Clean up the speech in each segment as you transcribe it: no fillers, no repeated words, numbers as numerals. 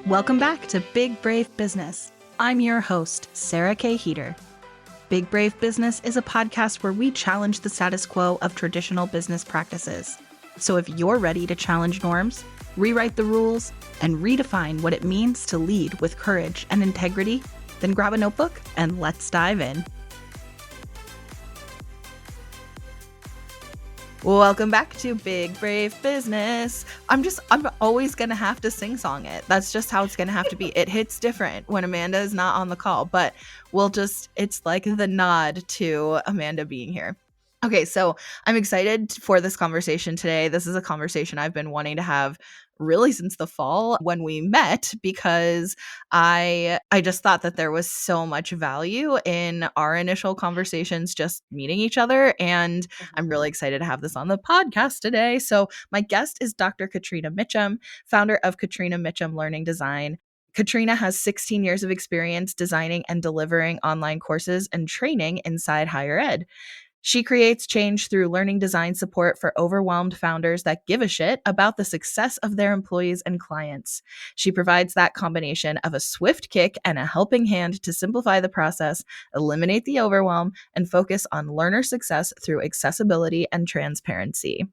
Welcome back to Big Brave Business. I'm your host, Sarah K. Heater. Big Brave Business is a podcast where we challenge the status quo of traditional business practices. So if you're ready to challenge norms, rewrite the rules, and redefine what it means to lead with courage and integrity, then grab a notebook and let's dive in. Welcome back to Big Brave Business. I'm always going to have to sing-song it. That's just how it's going to have to be. It hits different when Amanda is not on the call, but it's like the nod to Amanda being here. Okay, so I'm excited for this conversation today. This is a conversation I've been wanting to have really since the fall when we met, because I just thought that there was so much value in our initial conversations just meeting each other, and I'm really excited to have this on the podcast today. So my guest is Dr. Catrina Mitchum, founder of Catrina Mitchum Learning Design. Catrina has 16 years of experience designing and delivering online courses and training inside higher ed. She creates change through learning design support for overwhelmed founders that give a shit about the success of their employees and clients. She provides that combination of a swift kick and a helping hand to simplify the process, eliminate the overwhelm, and focus on learner success through accessibility and transparency.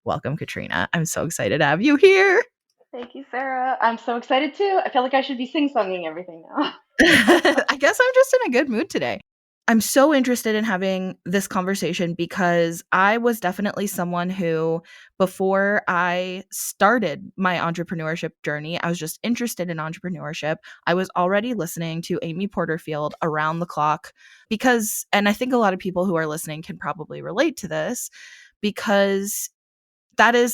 Welcome, Catrina. I'm so excited to have you here. Thank you, Sarah. I'm so excited too. I feel like I should be sing-songing everything now. I guess I'm just in a good mood today. I'm so interested in having this conversation because I was definitely someone who, before I started my entrepreneurship journey, I was just interested in entrepreneurship. I was already listening to Amy Porterfield around the clock because, and I think a lot of people who are listening can probably relate to this, because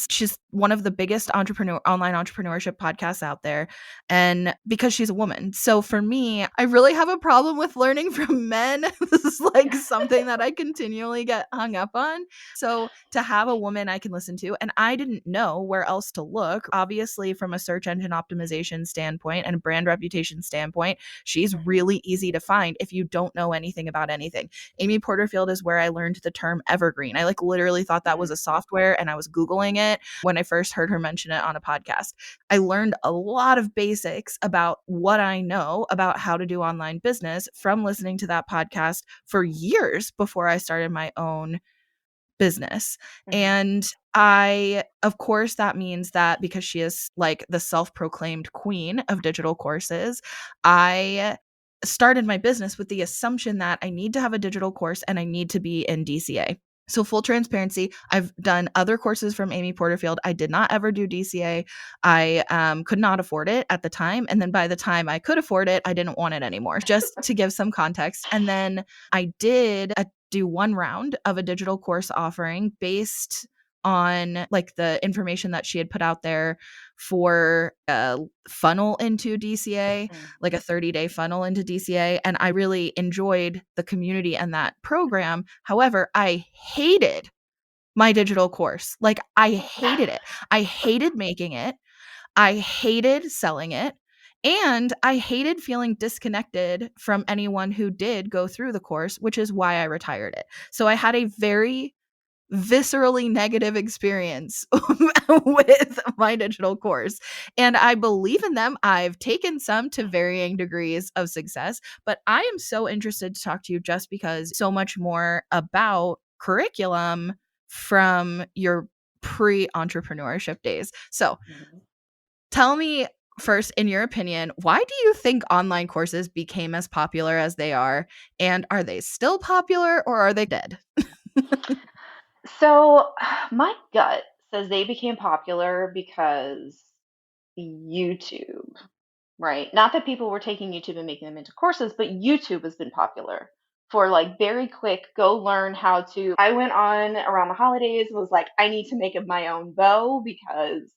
she's one of the biggest online entrepreneurship podcasts out there, and because she's a woman. So for me, I really have a problem with learning from men. This is like something that I continually get hung up on. So to have a woman I can listen to, and I didn't know where else to look. Obviously, from a search engine optimization standpoint and a brand reputation standpoint, she's really easy to find if you don't know anything about anything. Amy Porterfield is where I learned the term evergreen. I literally thought that was a software, and I was Googling it when I first heard her mention it on a podcast. I learned a lot of basics about what I know about how to do online business from listening to that podcast for years before I started my own business. And of course, that means that because she is like the self-proclaimed queen of digital courses, I started my business with the assumption that I need to have a digital course and I need to be in DCA. So full transparency, I've done other courses from Amy Porterfield. I did not ever do DCA. I could not afford it at the time. And then by the time I could afford it, I didn't want it anymore, just to give some context. And then I did do one round of a digital course offering based on like the information that she had put out there for a funnel into DCA, like a 30-day funnel into DCA. And I really enjoyed the community and that program. However, I hated my digital course. Like, I hated it. I hated making it. I hated selling it. And I hated feeling disconnected from anyone who did go through the course, which is why I retired it. So I had a very viscerally negative experience with my digital course. And I believe in them. I've taken some to varying degrees of success, but I am so interested to talk to you just because so much more about curriculum from your pre-entrepreneurship days. So tell me first, in your opinion, why do you think online courses became as popular as they are? And are they still popular or are they dead? So my gut says they became popular because YouTube, right? Not that people were taking YouTube and making them into courses, but YouTube has been popular for like very quick, go learn how to. I went on around the holidays, was like, I need to make my own bow because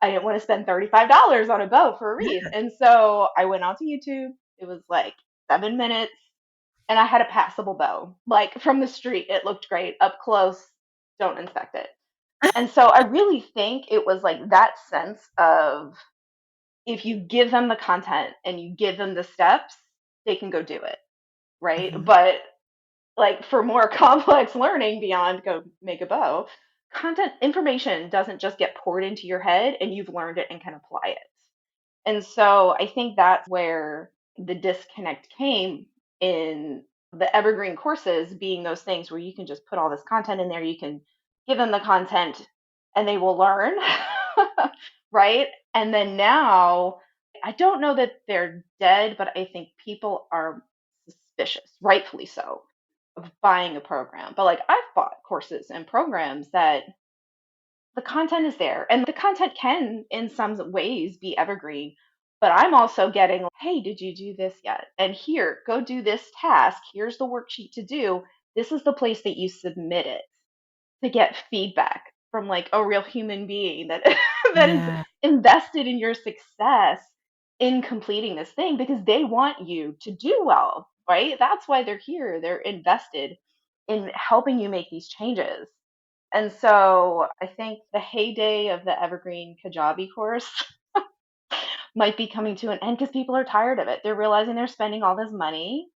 I didn't want to spend $35 on a bow for a wreath. And so I went onto YouTube. It was like 7 minutes and I had a passable bow. Like from the street, it looked great. Up close, don't inspect it. And so I really think it was like that sense of if you give them the content and you give them the steps, they can go do it. Right. But like for more complex learning beyond go make a bow, content information doesn't just get poured into your head and you've learned it and can apply it. And so I think that's where the disconnect came in the evergreen courses being those things where you can just put all this content in there, you can give them the content and they will learn, right? And then now, I don't know that they're dead, but I think people are suspicious, rightfully so, of buying a program. But like I've bought courses and programs that the content is there and the content can in some ways be evergreen, but I'm also getting, hey, did you do this yet, and here, go do this task, here's the worksheet to do, this is the place that you submit it to get feedback from like a real human being that that is Yeah. invested in your success in completing this thing because they want you to do well, right? That's why they're here, they're invested in helping you make these changes. And so I think the heyday of the Evergreen Kajabi course might be coming to an end because people are tired of it. They're realizing they're spending all this money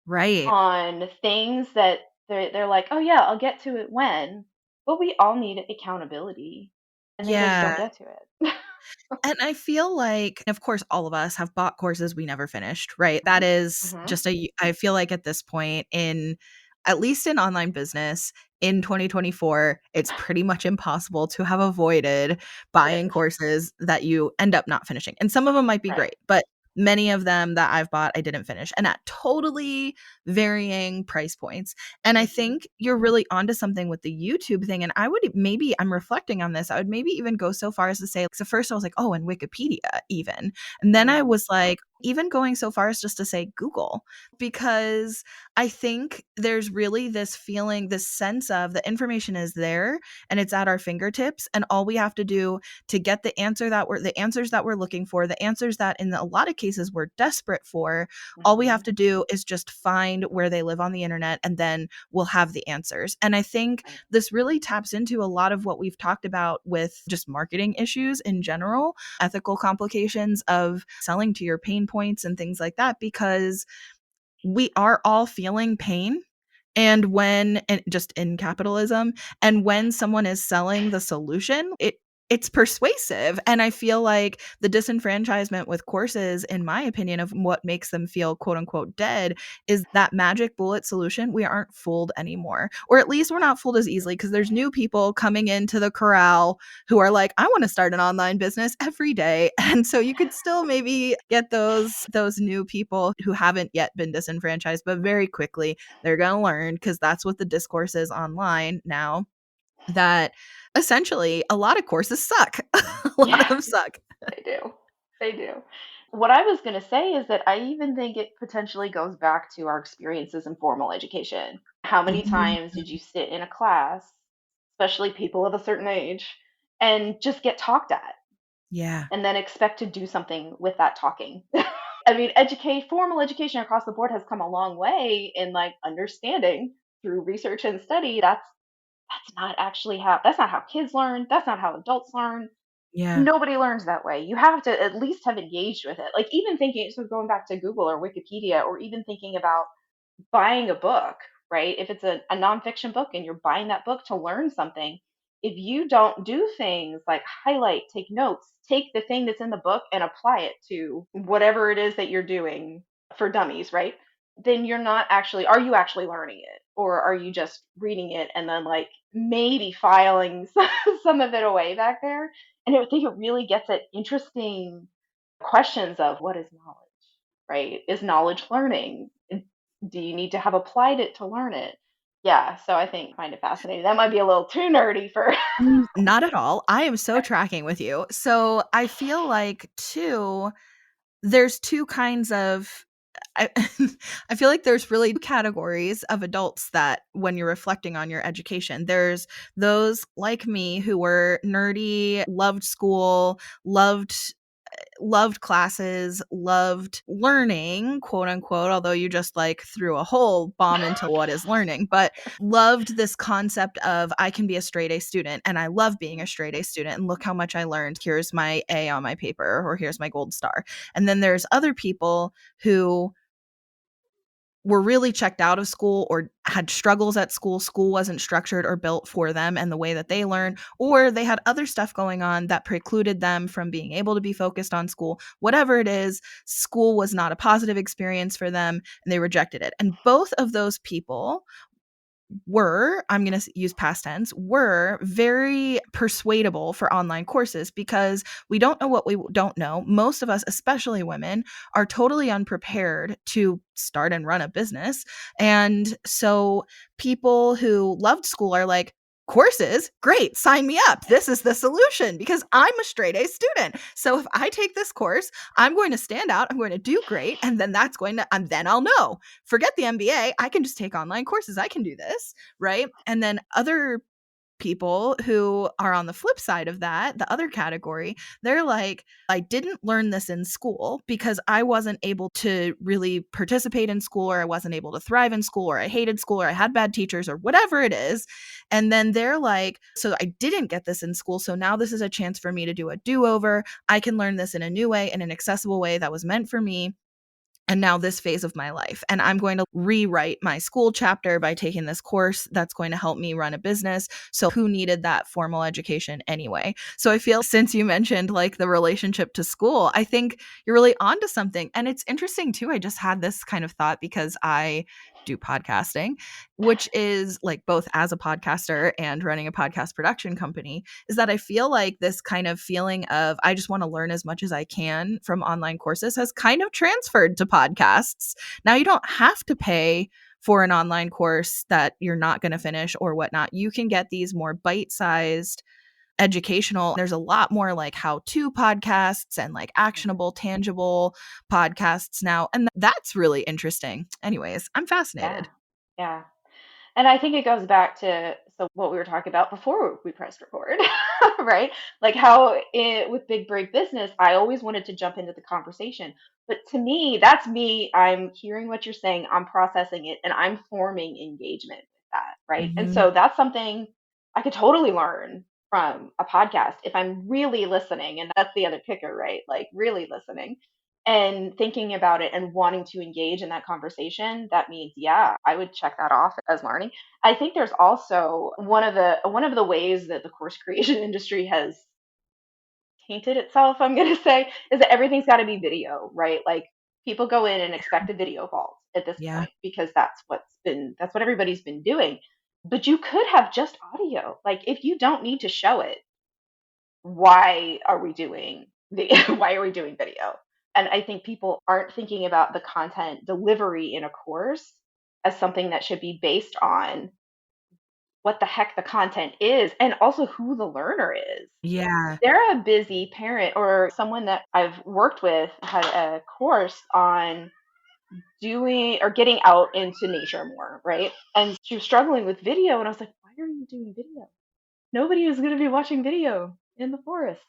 Right. on things that they're like, oh yeah, I'll get to it when, but we all need accountability, and they just don't Yeah. get to it. And I feel like, of course, all of us have bought courses we never finished, right? That is Hmm. just I feel like at this point in, at least in online business in 2024, it's pretty much impossible to have avoided It buying is. courses that you end up not finishing. And some of them might be Right. great, but many of them that I've bought, I didn't finish, and at totally varying price points. And I Hmm. think you're really onto something with the YouTube thing. And I would maybe, I'm reflecting on this, I would maybe even go so far as to say, so first I was like, oh, and Wikipedia even. And then I Mm. was like, even going so far as just to say Google, because I think there's really this feeling, this sense of the information is there and it's at our fingertips. And all we have to do to get the answers that we're looking for, the answers that in a lot of cases we're desperate for, all we have Hmm. to do is just find where they live on the internet and then we'll have the answers. And I think Right. this really taps into a lot of what we've talked about with just marketing issues in general, ethical complications of selling to your pain points and things like that, because we are all feeling pain. And just in capitalism, and when someone is selling the solution, it's persuasive. And I feel like the disenfranchisement with courses, in my opinion, of what makes them feel quote unquote dead is that magic bullet solution. We aren't fooled anymore, or at least we're not fooled as easily, because there's new people coming into the corral who are like, I want to start an online business every day. And so you could still maybe get those new people who haven't yet been disenfranchised, but very quickly they're going to learn, because that's what the discourse is online now, that essentially a lot of courses suck. A lot Yeah, of them suck. they do. They do. What I was going to say is that I even think it potentially goes back to our experiences in formal education. How many Mhm. times did you sit in a class, especially people of a certain age, and just get talked at Yeah. and then expect to do something with that talking? I mean, educate formal education across the board has come a long way in like understanding through research and study that's not actually how that's not how kids learn, that's not how adults learn. Yeah. Nobody learns that way. You have to at least have engaged with it. Like even thinking, so going back to Google or Wikipedia, or even thinking about buying a book, right? If it's a nonfiction book and you're buying that book to learn something, if you don't do things like highlight, take notes, take the thing that's in the book and apply it to whatever it is that you're doing for dummies, right? Then you're not actually, are you actually learning it? Or are you just reading it and then like maybe filing some of it away back there? And I think it really gets at interesting questions of what is knowledge, right? Is knowledge learning? Do you need to have applied it to learn it? Yeah, so I think find it fascinating. That might be a little too nerdy for Not at all. I am so tracking with you. So I feel like too, there's two kinds of I, I feel like there's really categories of adults that when you're reflecting on your education, there's those like me who were nerdy, loved school, loved classes, loved learning, quote unquote, although you just like threw a whole bomb into what is learning, but loved this concept of I can be a straight A student and I love being a straight A student and look how much I learned. Here's my A on my paper, or here's my gold star. And then there's other people who were really checked out of school or had struggles at school. School wasn't structured or built for them and the way that they learn, or they had other stuff going on that precluded them from being able to be focused on school. Whatever it is, school was not a positive experience for them and they rejected it. And both of those people were, I'm going to use past tense, were very persuadable for online courses because we don't know what we don't know. Most of us, especially women, are totally unprepared to start and run a business. And so people who loved school are like, courses, great, sign me up. This is the solution because I'm a straight A student. So if I take this course, I'm going to stand out, I'm going to do great, and then that's going to, and then I'll know. Forget the MBA, I can just take online courses. I can do this, right? And then other people who are on the flip side of that, the other category, they're like, I didn't learn this in school because I wasn't able to really participate in school, or I wasn't able to thrive in school, or I hated school, or I had bad teachers, or whatever it is. And then they're like, so I didn't get this in school. So now this is a chance for me to do a do over. I can learn this in a new way, in an accessible way that was meant for me. And now this phase of my life. And I'm going to rewrite my school chapter by taking this course that's going to help me run a business. So who needed that formal education anyway? So I feel, since you mentioned like the relationship to school, I think you're really onto something. And it's interesting too. I just had this kind of thought because I do podcasting, which is like both as a podcaster and running a podcast production company, is that I feel like this kind of feeling of I just want to learn as much as I can from online courses has kind of transferred to podcasts. Now you don't have to pay for an online course that you're not going to finish or whatnot. You can get these more bite-sized educational. There's a lot more like how-to podcasts and like actionable, tangible podcasts now. And that's really interesting. Anyways, I'm Yeah. fascinated. Yeah. And I think it goes back to what we were talking about before we pressed record, right? Like how with Big Break Business, I always wanted to jump into the conversation. But to me, that's me. I'm hearing what you're saying, I'm processing it, and I'm forming engagement with that, right? And Mhm. so that's something I could totally learn from a podcast if I'm really listening. And that's the other kicker, right? Like really listening and thinking about it and wanting to engage in that conversation. That means, yeah, I would check that off as learning. I think there's also one of the ways that the course creation industry has tainted itself, I'm going to say, is that everything's got to be video, right? Like people go in and expect a video vault at this Yeah. point because that's what everybody's been doing. But you could have just audio. Like if you don't need to show it, why are we doing the why are we doing video? And I think people aren't thinking about the content delivery in a course as something that should be based on what the heck the content is and also who the learner is. Yeah. They're a busy parent, or someone that I've worked with had a course on doing or getting out into nature more, right? And she was struggling with video and I was like, why are you doing video? Nobody is going to be watching video in the forest.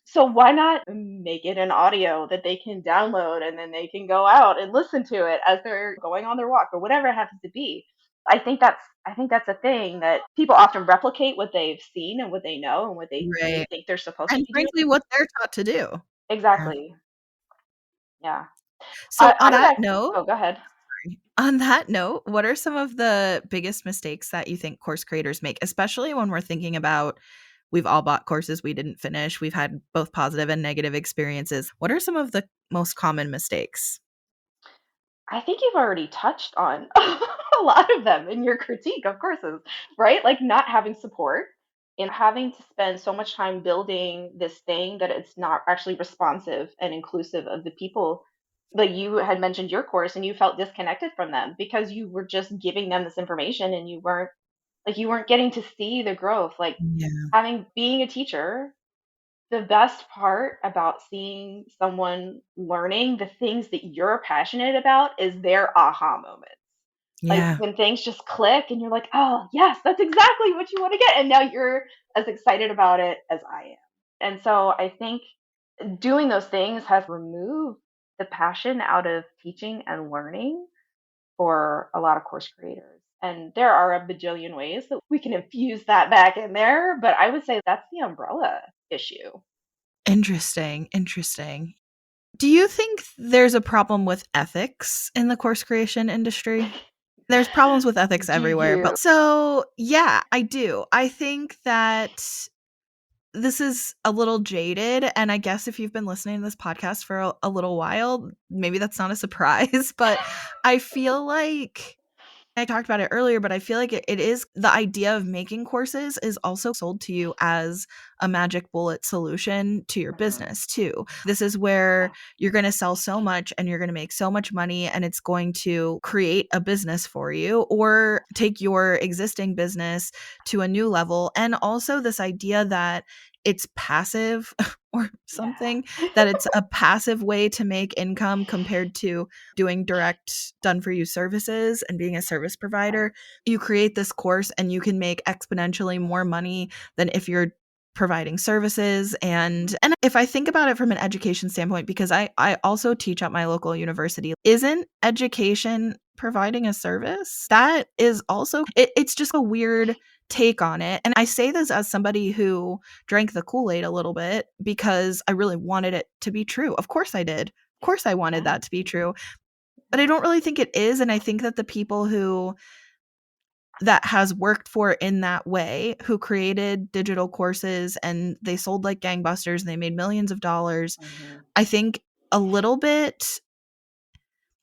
So why not make it an audio that they can download and then they can go out and listen to it as they're going on their walk or whatever it happens to be. I think that's a thing that people often replicate what they've seen and what they know and what they Right. think they're supposed to And be doing. frankly, what they're taught to do. Yeah. Exactly. Yeah. So on I would that act note Oh, go ahead. on that note, what are some of the biggest mistakes that you think course creators make, especially when we're thinking about we've all bought courses we didn't finish, we've had both positive and negative experiences. What are some of the most common mistakes? I think you've already touched on a lot of them in your critique of courses, right? Like not having support and having to spend so much time building this thing that it's not actually responsive and inclusive of the people. Like you had mentioned your course and you felt disconnected from them because you were just giving them this information and you weren't getting to see the growth. Like Yeah. having being a teacher, the best part about seeing someone learning the things that you're passionate about is their aha moments. Like Yeah. when things just click and you're like, "Oh, yes, that's exactly what you want to get." And now you're as excited about it as I am. And so I think doing those things has removed the passion out of teaching and learning for a lot of course creators. And there are a bajillion ways that we can infuse that back in there, but I would say that's the umbrella issue. Interesting, interesting. Do you think there's a problem with ethics in the course creation industry? There's problems with ethics Do everywhere, you? but so yeah, I do. I think that this is a little jaded, and I guess if you've been listening to this podcast for a little while, maybe that's not a surprise, but I feel like I talked about it earlier, but I feel like it is the idea of making courses is also sold to you as a magic bullet solution to your Mhm. business too. This is where Yeah. you're going to sell so much and you're going to make so much money and it's going to create a business for you or take your existing business to a new level. And also this idea that it's passive or Yeah. something, that it's a passive way to make income compared to doing direct done for you services and being a service Right. provider. You create this course and you can make exponentially more money than if you're providing services. Mhm. And if I think about it from an education standpoint, because I also teach at my local university, isn't education providing a service? That is also it's just a weird take on it. And I say this as somebody who drank the Kool-Aid a little bit because I really wanted it to be true. Of course I did. Of course I wanted Yeah. that to be true. But I don't really think it is, and I think that the people who that has worked for in that way, who created digital courses and they sold like gangbusters and they made millions of dollars, Mhm. I think a little bit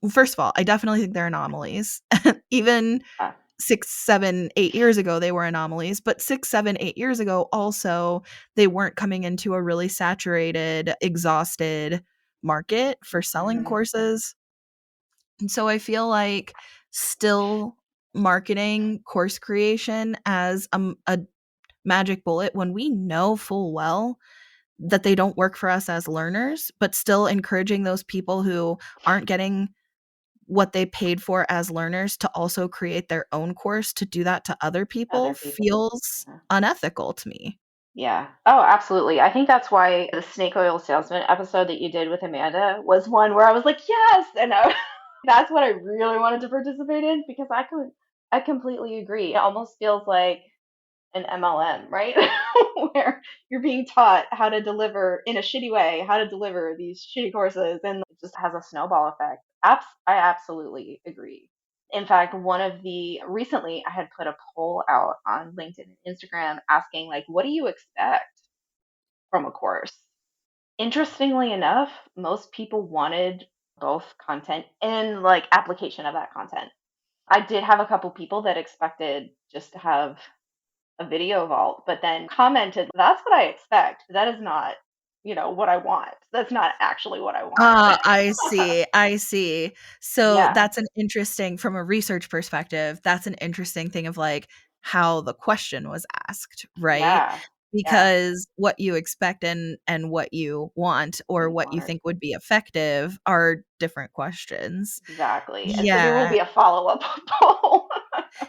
first of all, I definitely think they're anomalies. Even Yeah. 6, 7, 8 years ago, they were anomalies, but 6, 7, 8 years ago, also, they weren't coming into a really saturated, exhausted market for selling Mhm. courses. And so I feel like still marketing course creation as a magic bullet when we know full well that they don't work for us as learners, but still encouraging those people who aren't getting what they paid for as learners to also create their own course to do that to other people Other people. feels Uh-huh. unethical to me. Yeah. Oh, absolutely. I think that's why the snake oil salesman episode that you did with Amanda was one where I was like, yes, and that's what I really wanted to participate in because I completely agree. It almost feels like an MLM, right? Where you're being taught how to deliver in a shitty way, how to deliver these shitty courses, and it just has a snowball effect. I absolutely agree. In fact, one of the recently I had put a poll out on LinkedIn and Instagram asking like, what do you expect from a course? Interestingly enough, most people wanted both content and like application of that content. I did have a couple people that expected just to have a video vault, but then commented, "That's what I expect. That is not, what I want. That's not actually what I want." I see, I see. So Yeah, that's an interesting from a research perspective, that's an interesting thing of, like, how the question was asked, right? yeah, yeah. Because what you expect and what you want What or you what want you or think would be effective are different questions. exactly. And so there will Yeah. be a follow-up poll.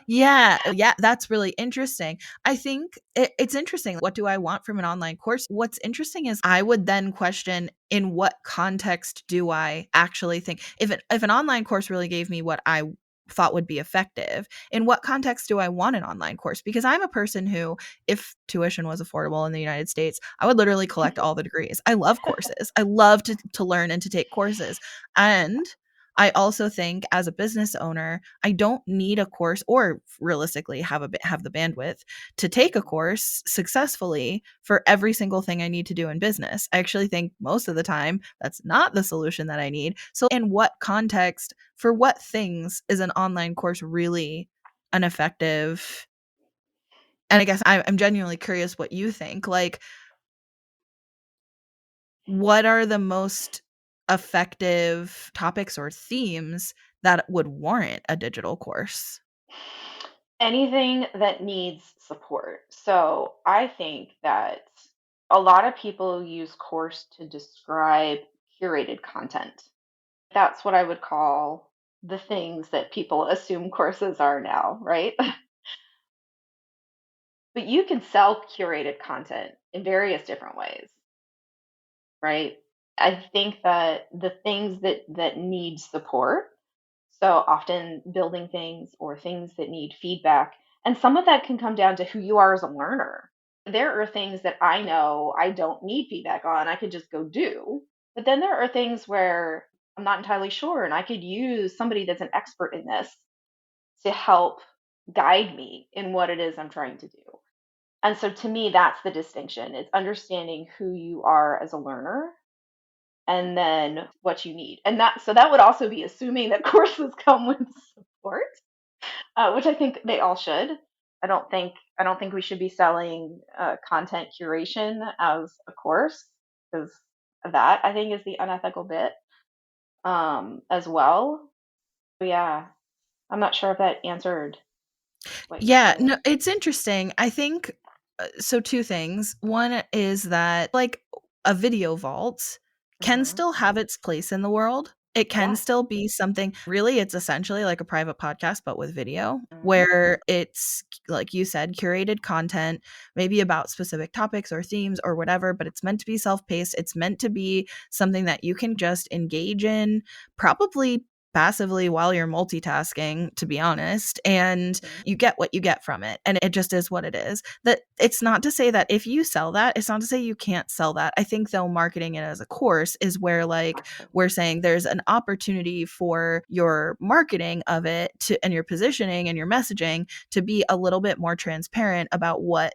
Yeah, yeah, that's really interesting. I think it's interesting. What do I want from an online course? What's interesting is I would then question in what context do I actually think if an online course really gave me what I thought would be effective, in what context do I want an online course? Because I'm a person who, if tuition was affordable in the United States, I would literally collect all the degrees. I love courses. I love to learn and to take courses. And I also think as a business owner, I don't need a course or realistically have the bandwidth to take a course successfully for every single thing I need to do in business. I actually think most of the time that's not the solution that I need. So in what context for what things is an online course really an effective and I guess I'm genuinely curious what you think. Like, what are the most effective topics or themes that would warrant a digital course? Anything that needs support. So I think that a lot of people use course to describe curated content. That's what I would call the things that people assume courses are now, right? But you can sell curated content in various different ways, right? I think that the things that need support, so often building things or things that need feedback, and some of that can come down to who you are as a learner. There are things that I know I don't need feedback on, I could just go do. But then there are things where I'm not entirely sure, and I could use somebody that's an expert in this to help guide me in what it is I'm trying to do. And so to me, that's the distinction. It's understanding who you are as a learner and then what you need. And that would also be assuming that courses come with support, which I think they all should. I don't think we should be selling content curation as a course, because that I think is the unethical bit, as well. But yeah, I'm not sure if that answered what you Yeah, were. no, it's interesting. I think so two things. One is that like a video vault can Hmm. still have its place in the world. It can Yeah. still be something really it's essentially like a private podcast but with video Hmm. where it's like you said curated content maybe about specific topics or themes or whatever, but it's meant to be self-paced. It's meant to be something that you can just engage in probably passively while you're multitasking, to be honest, and Hmm. you get what you get from it, and it just is what it is. That it's not to say that if you sell that, it's not to say you can't sell that. I think though marketing it as a course is where like we're saying there's an opportunity for your marketing of it to and your positioning and your messaging to be a little bit more transparent about what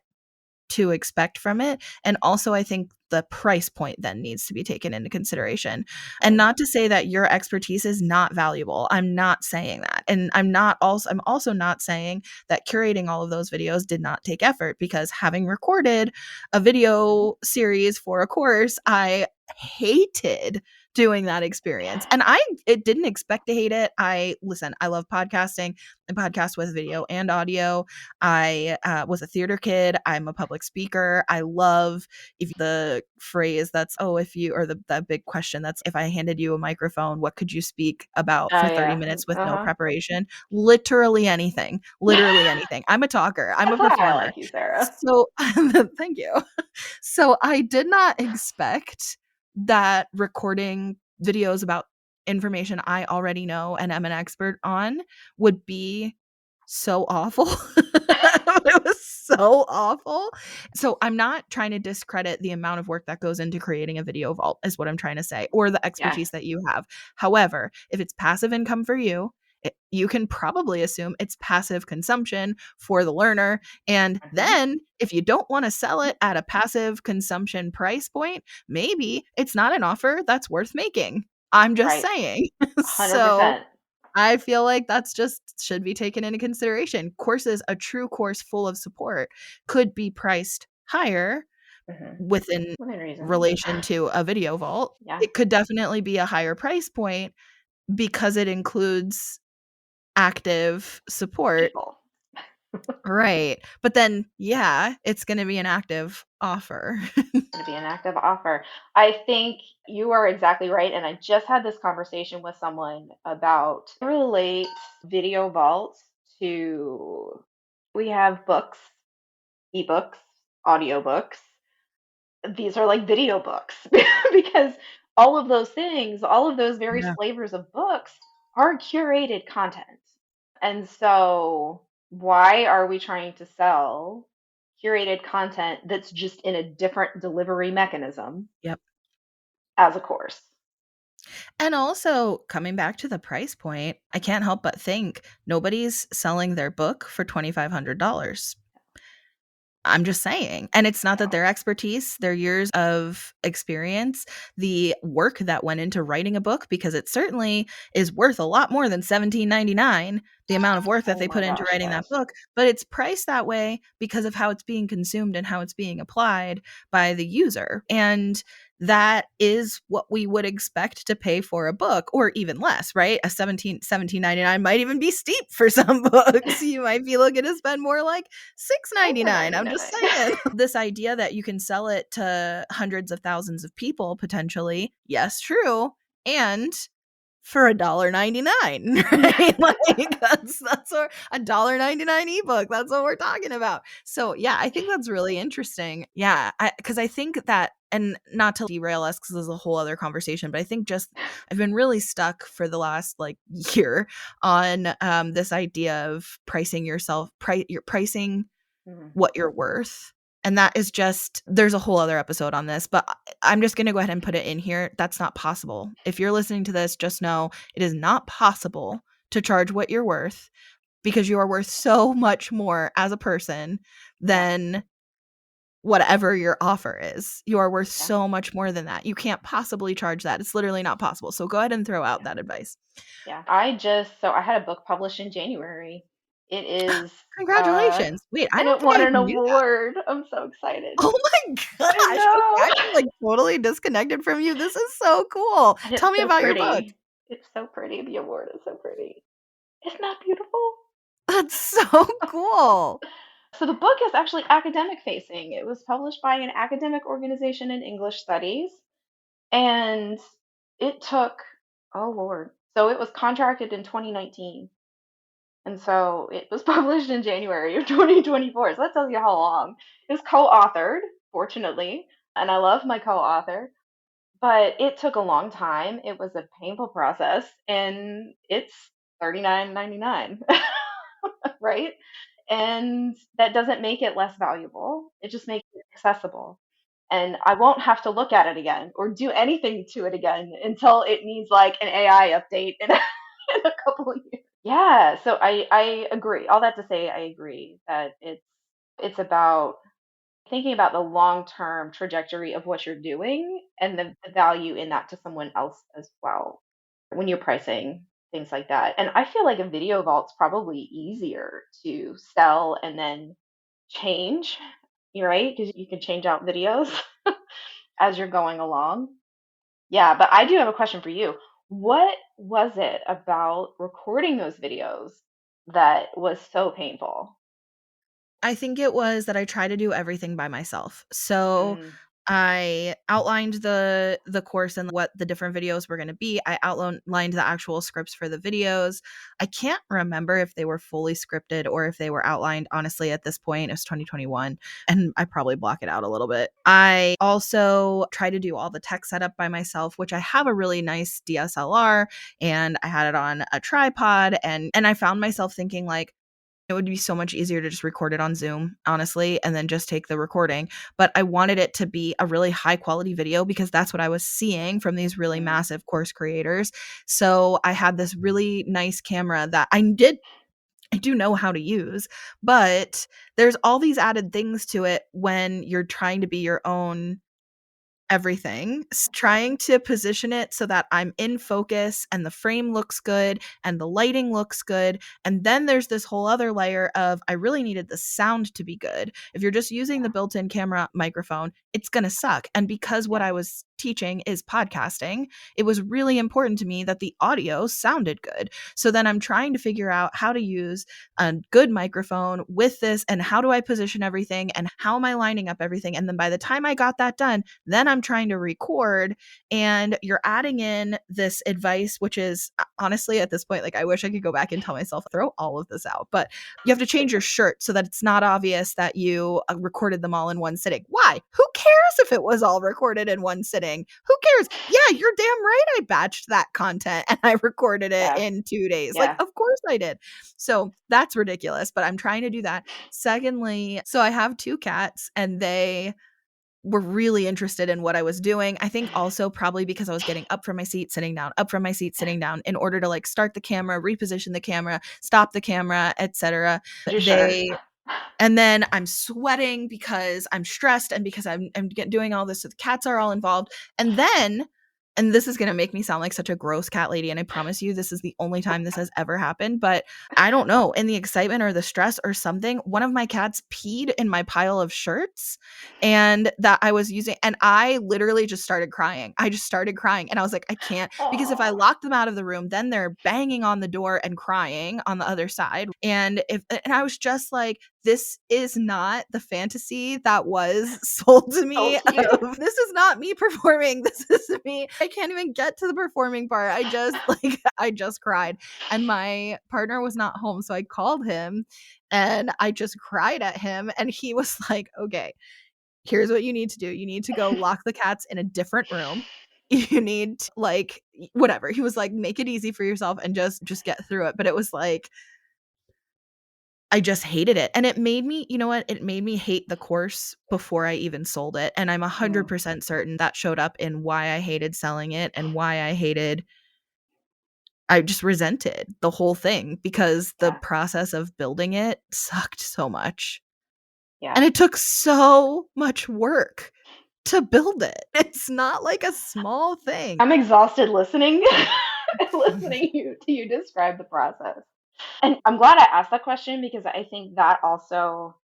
to expect from it. And also, I think the price point then needs to be taken into consideration. And Right. not to say that your expertise is not valuable. I'm not saying that. And I'm also not saying that curating all of those videos did not take effort, because having recorded a Hmm. video series for a course, I hated doing that experience. And I it didn't expect to hate it. I love podcasting. I podcast with video and audio. I was a theater kid. I'm a public speaker. I love if the phrase that's, oh, if you, or that big question that's, if I handed you a microphone, what could you speak about Oh for 30 yeah. minutes with no Uh-huh. preparation? Literally anything. Literally anything. I'm a talker, I'm a I performer. like you, Sarah. So, thank you. So, I did not expect that recording videos about information I already know and am an expert on would be so awful. It was so awful. So I'm not trying to discredit the amount of work that goes into creating a video vault, is what I'm trying to say, or the Yes. expertise that you have. However, if it's passive income for you, you can probably assume it's passive consumption for the learner. And Hmm. then if you don't want to sell it at a passive consumption price point, maybe it's not an offer that's worth making. I'm just Right. saying. So 100%. I feel like that's just should be taken into consideration. Courses, a true course full of support could be priced higher Hmm. within Within reason. relation to a video vault. Yeah. It could definitely be a higher price point because it includes active support. People. Right. But then, yeah, it's going to be an active offer. Going to be an active offer. I think you are exactly right. And I just had this conversation with someone about relate video vaults to, we have books, ebooks, audiobooks. These are like video books because all of those things, all of those various Yeah. flavors of books are curated content. And so, why are we trying to sell curated content that's just in a different delivery mechanism Yep. as a course? And also, coming back to the price point, I can't help but think nobody's selling their book for $2,500. I'm just saying. And it's not that No. their expertise, their years of experience, the work that went into writing a book, because it certainly is worth a lot more than $17.99, the amount of work that Oh they my put into gosh, writing that yes. book, but it's priced that way because of how it's being consumed and how it's being applied by the user. And that is what we would expect to pay for a book, or even less, right? A 17.99 might even be steep for some books. You might be looking to spend more like 6.99. I'm just 4.99. saying. This idea that you can sell it to hundreds of thousands of people potentially, yes, true. And for $1.99, right? Like that's what $1.99 ebook. That's what we're talking about. So yeah, I think that's really interesting. Yeah, because I think that, and not to derail us because this is a whole other conversation, but I think just I've been really stuck for the last like year on this idea of pricing yourself, you're pricing Mhm. what you're worth. And that is just there's a whole other episode on this, but I'm just gonna go ahead and put it in here. That's not possible. If you're listening to this, just know it is not possible to charge what you're worth because you are worth so much more as a person Yeah. than whatever your offer is. You are worth Yeah. so much more than that. You can't possibly charge that. It's literally not possible. So go ahead and throw out Yeah. that advice. Yeah. So I had a book published in January. It is Congratulations. Wait, I and don't it think won I an even knew that. award. I'm so excited. Oh my I gosh. Okay, know. I'm like totally disconnected from you. This is so cool. And Tell it's me so about your book. pretty. It's so pretty. The award is so pretty. Isn't that beautiful? That's so cool. So the book is actually academic facing. It was published by an academic organization in English studies, and it took, oh Lord. So it was contracted in 2019. And so it was published in January of 2024. So that tells you how long. It was co-authored, fortunately, and I love my co-author, but it took a long time. It was a painful process, and it's 39.99, right? And that doesn't make it less valuable. It just makes it accessible. And I won't have to look at it again or do anything to it again until it needs like an AI update in in a couple of years. Yeah, so I agree. All that to say, I agree that it's about thinking about the long-term trajectory of what you're doing and the value in that to someone else as well when you're pricing things like that. And I feel like a video vault's probably easier to sell and then change, you're right, because you can change out videos as you're going along. Yeah, but I do have a question for you. What was it about recording those videos that was so painful? I think it was that I try to do everything by myself. So Mm, I outlined the course and what the different videos were going to be. I outlined the actual scripts for the videos. I can't remember if they were fully scripted or if they were outlined. Honestly, at this point, it was 2021, and I probably block it out a little bit. I also try to do all the tech setup by myself, which I have a really nice DSLR and I had it on a tripod, and I found myself thinking like it would be so much easier to just record it on Zoom, honestly, and then just take the recording. But I wanted it to be a really high quality video because that's what I was seeing from these really mm, massive course creators. So I had this really nice camera that I do know how to use, but there's all these added things to it when you're trying to be your own everything, trying to position it so that I'm in focus and the frame looks good and the lighting looks good. And then there's this whole other layer of I really needed the sound to be good. If you're just using the yeah, built in camera microphone, it's going to suck. And because what yeah, I was teaching is podcasting, it was really important to me that the audio sounded good. So then I'm trying to figure out how to use a good microphone with this and how do I position everything and how am I lining up everything. And then by the time I got that done, then I'm trying to record and you're adding in this advice, which is honestly at this point, like I wish I could go back and tell myself, throw all of this out. But you have to change your shirt so that it's not obvious that you recorded them all in one sitting. Why? Who cares if it was all recorded in one sitting? Who cares? Yeah, you're damn right I batched that content and I recorded it yeah, in 2 days. Like, yeah. of course I did. So that's ridiculous, but I'm trying to do that. Secondly, so I have two cats and they were really interested in what I was doing. I think also probably because I was getting up from my seat, sitting down, up from my seat, sitting down in order to like start the camera, reposition the camera, stop the camera, etc. Your shirt. They and then I'm sweating because I'm stressed and because doing all this. So the cats are all involved. And then, and this is going to make me sound like such a gross cat lady. And I promise you, this is the only time this has ever happened. But I don't know, in the excitement or the stress or something, one of my cats peed in my pile of shirts and that I was using. And I literally just started crying. I just started crying. And I was like, I can't, because if I Oh, lock them out of the room, then they're banging on the door and crying on the other side. And I was just like, this is not the fantasy that was sold to me told to you. of this is not me performing. This is me. I can't even get to the performing part. I just like I just cried. And my partner was not home. So I called him and I just cried at him. And he was like, okay, here's what you need to do. You need to go lock the cats in a different room. You need to, like whatever. He was like, make it easy for yourself and just get through it. But it was like I just hated it. And it made me, you know what? It made me hate the course before I even sold it. And I'm Mm, 100% certain that showed up in why I hated selling it and why I just resented the whole thing because the yeah, process of building it sucked so much. yeah. And it took so much work to build it. It's not like a small thing. I'm exhausted listening, listening to you describe the process. And I'm glad I asked that question because I think that also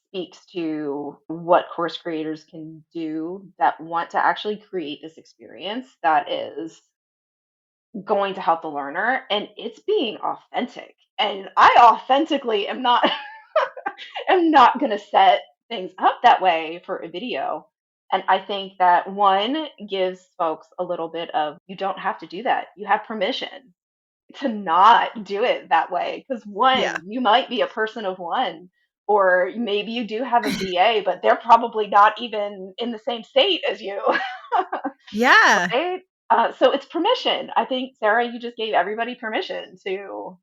speaks to what course creators can do that want to actually create this experience that is going to help the learner, and it's being authentic. And I authentically am not going to set things up that way for a video. And I think that one gives folks a little bit of, you don't have to do that. You have permission to not do it that way. Because Yeah. one, you might be a person of one, or maybe you do have a VA, but they're probably not even in the same state as you, Yeah. right? So it's permission. I think, Sarah, you just gave everybody permission to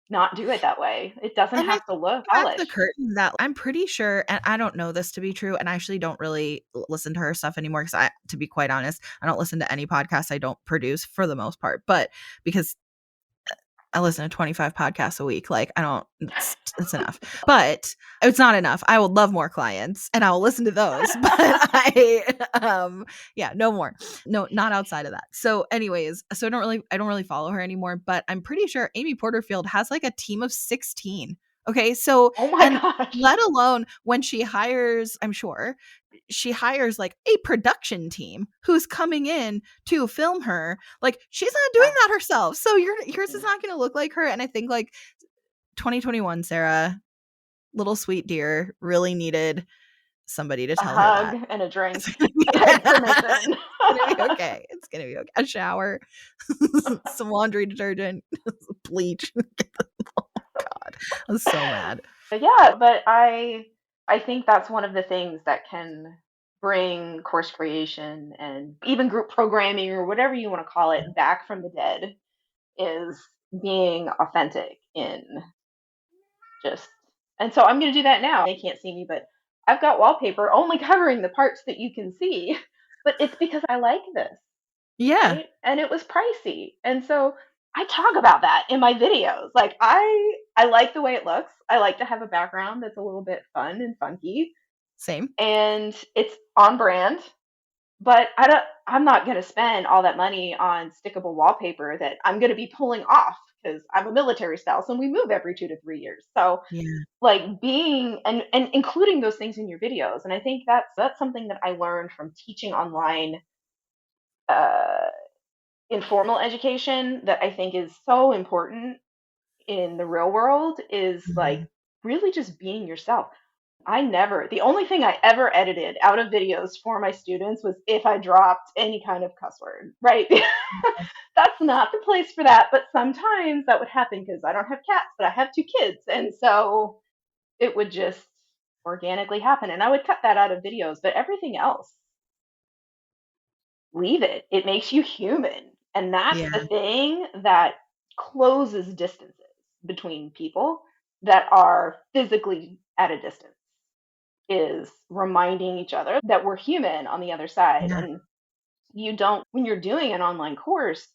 not do it that way. It doesn't And I have think to look back the polished. curtain that I'm pretty sure, and I don't know this to be true, and I actually don't really listen to her stuff anymore because to be quite honest, I don't listen to any podcasts I don't produce for the most part, but because I listen to 25 podcasts a week. Like, I don't, it's enough. But it's not enough. I would love more clients and I will listen to those. But yeah, no more. No, not outside of that. So, anyways, so I don't really follow her anymore, but I'm pretty sure Amy Porterfield has like a team of 16. Okay. So, Oh my and gosh. let alone when she hires, I'm sure she hires like a production team who's coming in to film her. Like she's not doing Yeah. that herself. So yours is Mm. not going to look like her. And I think like 2021 Sarah, little sweet dear, really needed somebody to A tell her hug that. and a drink It's gonna be, and permission. it's gonna be okay. It's gonna be okay. A shower, some laundry detergent, bleach. Oh God, I was so mad. But yeah, but I think that's one of the things that can bring course creation and even group programming or whatever you want to call it back from the dead is being authentic in just. And so I'm going to do that now. They can't see me, but I've got wallpaper only covering the parts that you can see. But it's because I like this, Yeah, right? And it was pricey. And so I talk about that in my videos. Like I like the way it looks. I like to have a background that's a little bit fun and funky same. and it's on brand, but I'm not going to spend all that money on stickable wallpaper that I'm going to be pulling off because I'm a military spouse and we move every 2 to 3 years. So Yeah, like being and including those things in your videos. And I think that's something that I learned from teaching online uh informal education that I think is so important in the real world is like mhm. really just being yourself. The only thing I ever edited out of videos for my students was if I dropped any kind of cuss word, right? That's not the place for that, but sometimes that would happen because I don't have cats, but I have 2 kids. And so it would just organically happen. And I would cut that out of videos, but everything else, leave it. It makes you human. And that's Yeah, the thing that closes distances between people that are physically at a distance is reminding each other that we're human on the other side. yeah, And when you're doing an online course,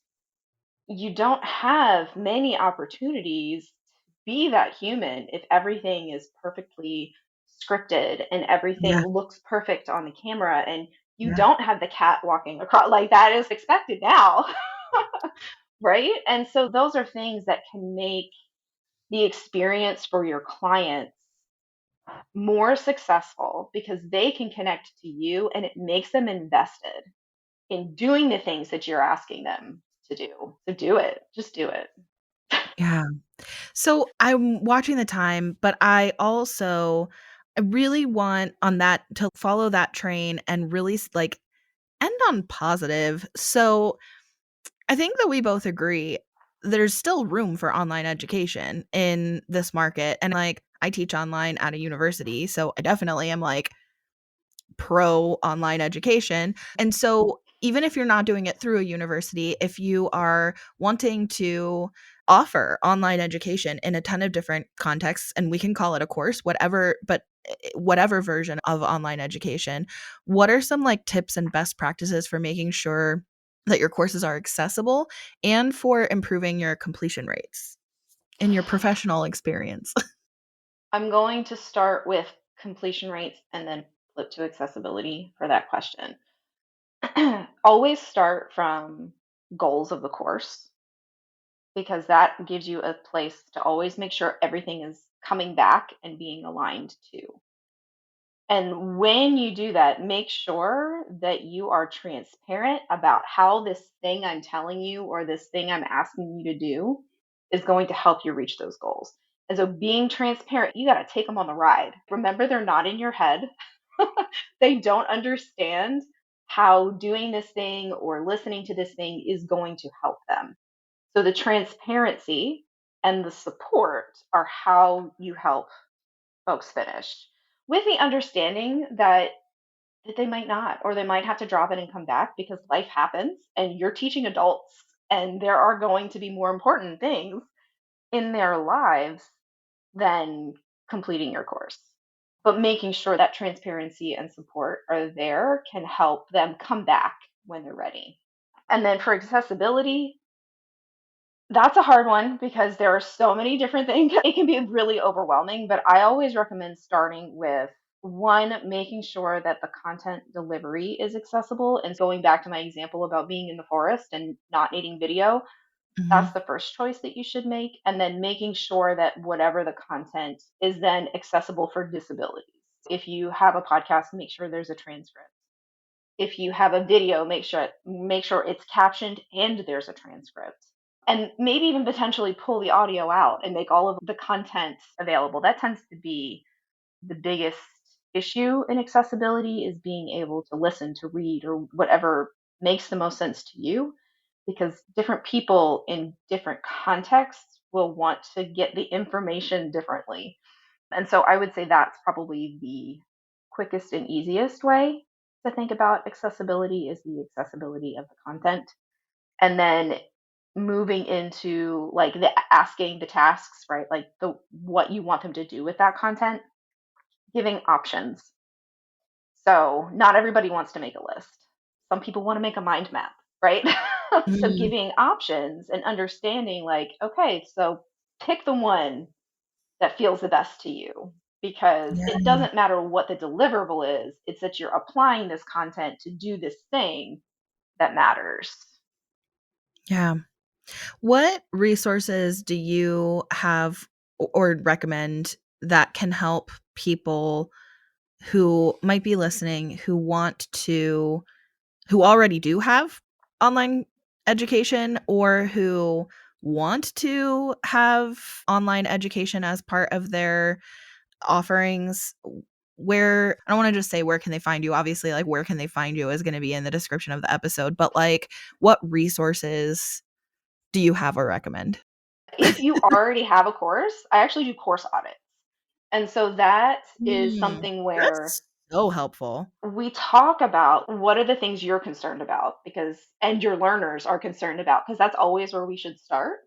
you don't have many opportunities to be that human if everything is perfectly scripted and yeah, everything looks perfect on the camera and you yeah, don't have the cat walking across like that is expected now. Right? And so those are things that can make the experience for your clients more successful because they can connect to you and it makes them invested in doing the things that you're asking them to do. So do it. Just do it. yeah. So I'm watching the time, but I really want on that to follow that train and really like end on positive. So I think that we both agree there's still room for online education in this market. And like I teach online at a university, so I definitely am like pro online education. And so even if you're not doing it through a university, if you are wanting to offer online education in a ton of different contexts, and we can call it a course, whatever, but whatever version of online education. What are some like tips and best practices for making sure that your courses are accessible and for improving your completion rates in your professional experience? I'm going to start with completion rates and then flip to accessibility for that question. Always start from goals of the course because that gives you a place to always make sure everything is coming back and being aligned to. And when you do that, make sure that you are transparent about how this thing I'm telling you or this thing I'm asking you to do is going to help you reach those goals. And so being transparent, you got to take them on the ride. Remember, they're not in your head. They don't understand how doing this thing or listening to this thing is going to help them. So the transparency and the support are how you help folks finish with the understanding that they might not, or they might have to drop it and come back because life happens and you're teaching adults and there are going to be more important things in their lives than completing your course. But making sure that transparency and support are there can help them come back when they're ready. And then for accessibility, that's a hard one because there are so many different things. It can be really overwhelming, but I always recommend starting with one, making sure that the content delivery is accessible. And going back to my example about being in the forest and not needing video, that's Mhm. the first choice that you should make. And then making sure that whatever the content is then accessible for disabilities. If you have a podcast, make sure there's a transcript. If you have a video, make sure it's captioned and there's a transcript. And maybe even potentially pull the audio out and make all of the content available. That tends to be the biggest issue in accessibility is being able to listen, to read, or whatever makes the most sense to you, because different people in different contexts will want to get the information differently. And so I would say that's probably the quickest and easiest way to think about accessibility is the accessibility of the content. And then moving into like the asking the tasks, right? Like the what you want them to do with that content, giving options. So not everybody wants to make a list. Some people want to make a mind map, right? So Mm, giving options and understanding like, okay, so pick the one that feels the best to you because it yeah, doesn't matter what the deliverable is, it's that you're applying this content to do this thing that matters. yeah. What resources do you have or recommend that can help people who might be listening, who already do have online education or who want to have online education as part of their offerings? Where I don't want to just say where can they find you? Obviously, like where can they find you is going to be in the description of the episode, but like what resources do you have or recommend? If you already have a course, I actually do course audits. And so that is Mm, something where that's so helpful. we talk about what are the things you're concerned about because and your learners are concerned about because that's always where we should start.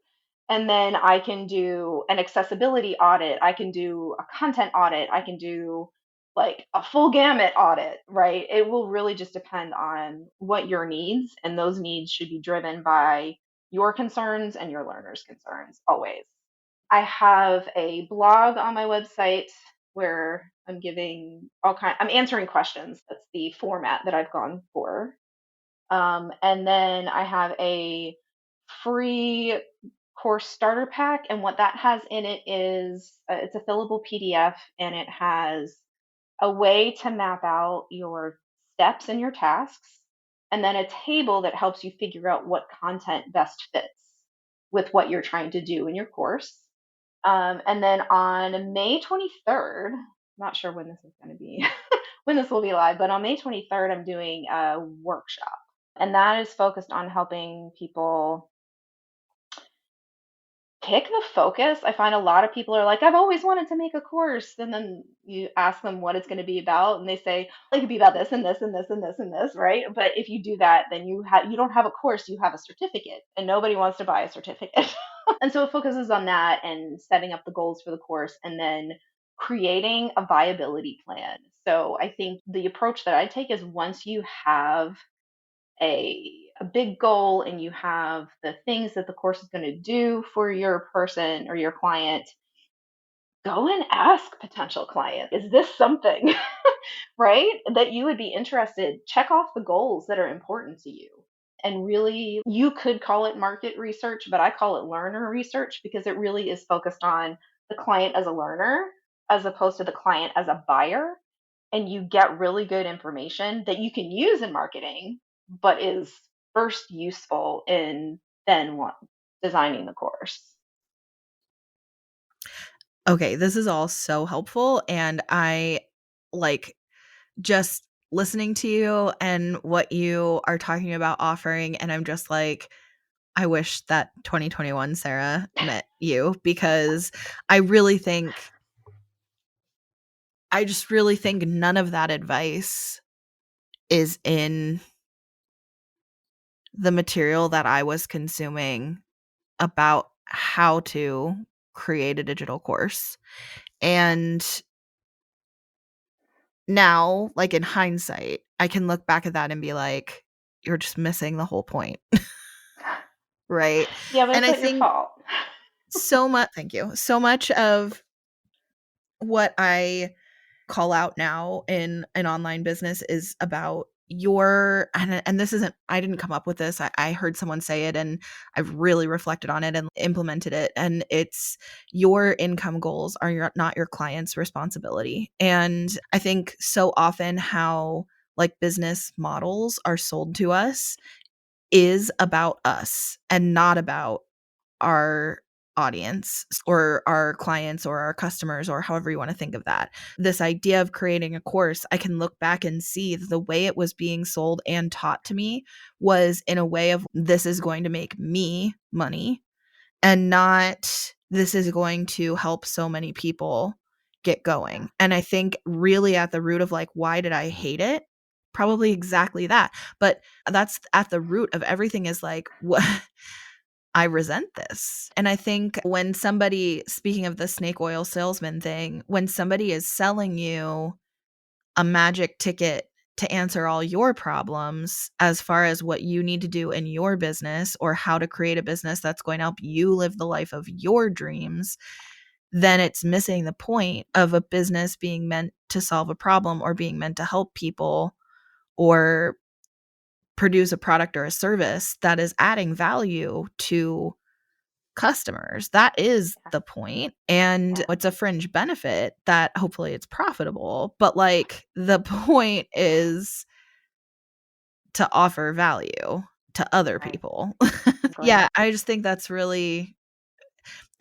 And then I can do an accessibility audit, I can do a content audit, I can do like a full gamut audit, right? It will really just depend on what your needs, and those needs should be driven by your concerns and your learners' concerns always. I have a blog on my website where I'm answering questions. That's the format that I've gone for. And then I have a free course starter pack, and what that has in it is it's a fillable PDF, and it has a way to map out your steps and your tasks, and then a table that helps you figure out what content best fits with what you're trying to do in your course. And then on May 23rd, not sure when this is going to be, when this will be live, but on May 23rd, I'm doing a workshop. And that is focused on helping people pick the focus. I find a lot of people are like, I've always wanted to make a course. And then you ask them what it's going to be about, and they say, it could be about this and this and this and this and this, right? But if you do that, then you don't have a course, you have a certificate, and nobody wants to buy a certificate. And so it focuses on that and setting up the goals for the course and then creating a viability plan. So I think the approach that I take is once you have a big goal and you have the things that the course is going to do for your person or your client, go and ask potential clients, is this something, right, that you would be interested? Check off the goals that are important to you. And really, you could call it market research, but I call it learner research because it really is focused on the client as a learner as opposed to the client as a buyer. And you get really good information that you can use in marketing, but is first useful in then what, designing the course. Okay, this is all so helpful, and I like just listening to you and what you are talking about offering, and I'm just like, I wish that 2021 Sarah met you because I really think I just really think none of that advice is in the material that I was consuming about how to create a digital course. And now, like in hindsight, I can look back at that and be like, you're just missing the whole point, right? Yeah, but And it's I not your think fault. so much, thank you. So much of what I call out now in an online business is about your and this isn't I didn't come up with this. I heard someone say it and I've really reflected on it and implemented it. And it's your income goals are not your client's responsibility. And I think so often how like business models are sold to us is about us and not about our audience or our clients or our customers or however you want to think of that. This idea of creating a course, I can look back and see the way it was being sold and taught to me was in a way of this is going to make me money and not this is going to help so many people get Yeah, going. And I think really at the root of like, why did I hate it? Probably exactly that. But that's at the root of everything is like, what I resent this. And I think when somebody, speaking of the snake oil salesman thing, when somebody is selling you a magic ticket to answer all your problems as far as what you need to do in your business or how to create a business that's going to help you live the life of your dreams, then it's missing the point of a business being meant to solve a problem or being meant to help people or produce a product or a service that is adding value to customers. That is yeah, the point, and yeah, it's a fringe benefit that hopefully it's profitable, but, like, the point is to offer value to other right. people. Agree. Yeah, I just think that's really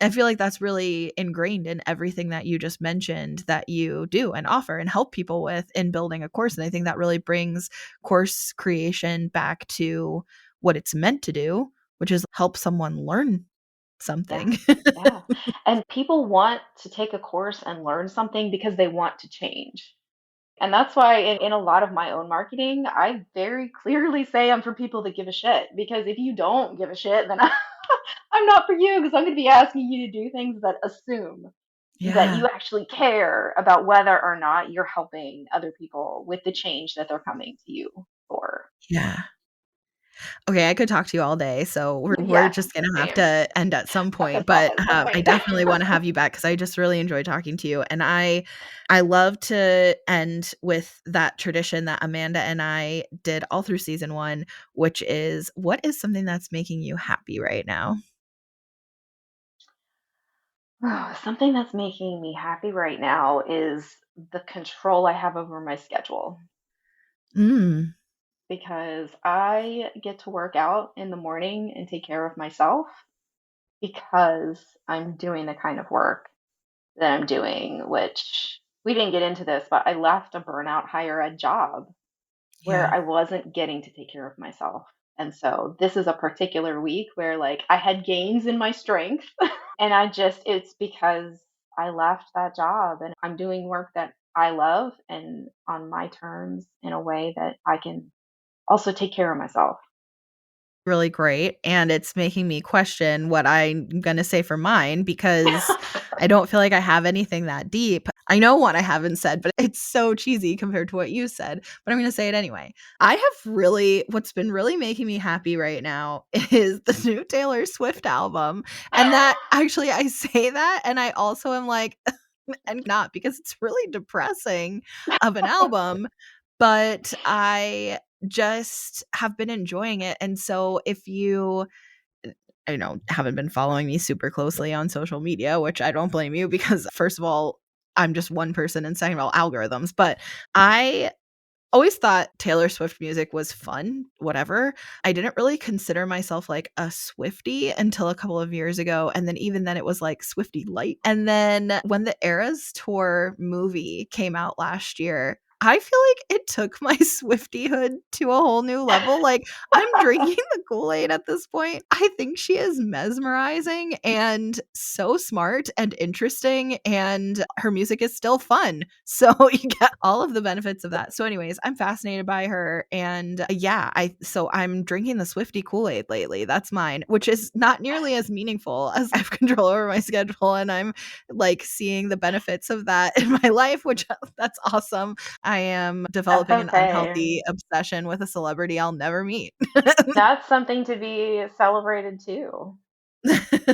I feel like that's really ingrained in everything that you just mentioned that you do and offer and help people with in building a course, and I think that really brings course creation back to what it's meant to do, which is help someone learn Yeah. something. Yeah. And people want to take a course and learn something because they want to change. And that's why in a lot of my own marketing, I very clearly say I'm for people that give a shit. Because if you don't give a shit, then I'm not for you because I'm going to be asking you to do things that assume that Yeah. you actually care about whether or not you're helping other people with the change that they're coming to you for. Yeah. Okay, I could talk to you all day, so we're Yeah, just gonna have same. to end at some Cut point, this off but, at some I point. definitely wanna have you back because I just really enjoy talking to you, and I love to end with that tradition that Amanda and I did all through season 1, which is, what is something that's making you happy right now? Something that's making me happy right now is the control I have over my schedule Mm, because I get to work out in the morning and take care of myself because I'm doing the kind of work that I'm doing, which we didn't get into this, but I left a burnout higher ed job where yeah, I wasn't getting to take care of myself. And so this is a particular week where like I had gains in my strength. And it's because I left that job and I'm doing work that I love and on my terms in a way that I can also take care of myself. really great, and it's making me question what I'm gonna say for mine because I don't feel like I have anything that deep. I know what I haven't said, but it's so cheesy compared to what you said, but I'm gonna say it anyway. I have really what's been really making me happy right now is the new Taylor Swift album, and that actually I say that, and I also am like and not because it's really depressing of an album, but I just have been enjoying it. And so if you haven't been following me super closely on social media, which I don't blame you because first of all, I'm just one person and second of all, algorithms, but I always thought Taylor Swift music was fun, whatever. I didn't really consider myself like a Swiftie until a couple of years ago. And then even then it was like Swiftie light. And then when the Eras Tour movie came out last year, I feel like it took my Swiftiehood to a whole new level. Like I'm drinking the Kool-Aid at this point. I think she is mesmerizing and so smart and interesting, and her music is still fun. So you get all of the benefits of that. So, anyways, I'm fascinated by her, and yeah, I'm drinking the Swifty Kool-Aid lately. That's mine, which is not nearly as meaningful as I have control over my schedule, and I'm like seeing the benefits of that in my life, which that's awesome. I am That's developing an okay. unhealthy obsession with a celebrity I'll never meet. That's something to be celebrated too.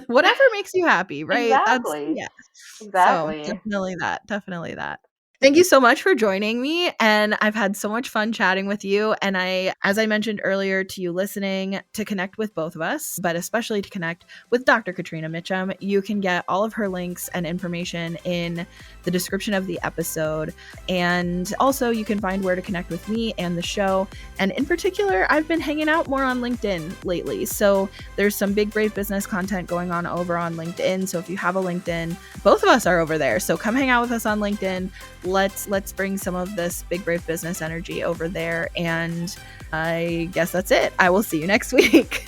Whatever makes you happy, right? That's Exactly. yeah. So, Exactly. definitely that, definitely that. Thank you so much for joining me, and I've had so much fun chatting with you, and as I mentioned earlier to you listening, to connect with both of us, but especially to connect with Dr. Catrina Mitchum, you can get all of her links and information in the description of the episode, and also you can find where to connect with me and the show, and in particular, I've been hanging out more on LinkedIn lately, so there's some big brave business content going on over on LinkedIn, so if you have a LinkedIn, both of us are over there, so come hang out with us on LinkedIn. Let's bring some of this big brave business energy over there, and I guess that's it. I will see you next week.